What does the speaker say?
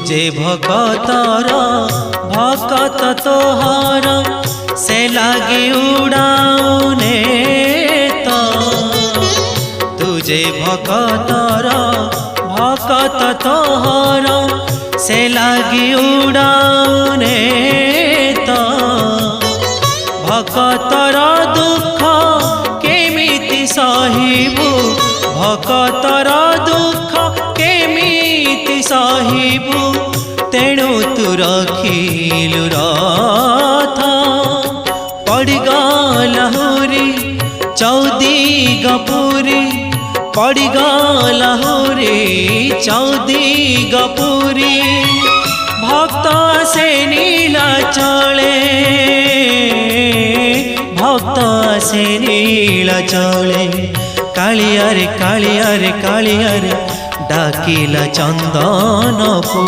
तुझे भकतर भकत तोहर से लागे उड़ाउने तो तुझे भकतर भकत तोहर से लागे उड़ाउने तो भकतर दुख केमिति सहिबु भकतर दुख केमिति सहिबु तेणु तू रखिलु रथ पड़गला हुरी चौदिग पुरी पड़गला हुरी चौदिग पुरी भक्त से नीलाचले भक्त से नीलाचले कालियारे कालियारे कालियारे डाकिला चंदन।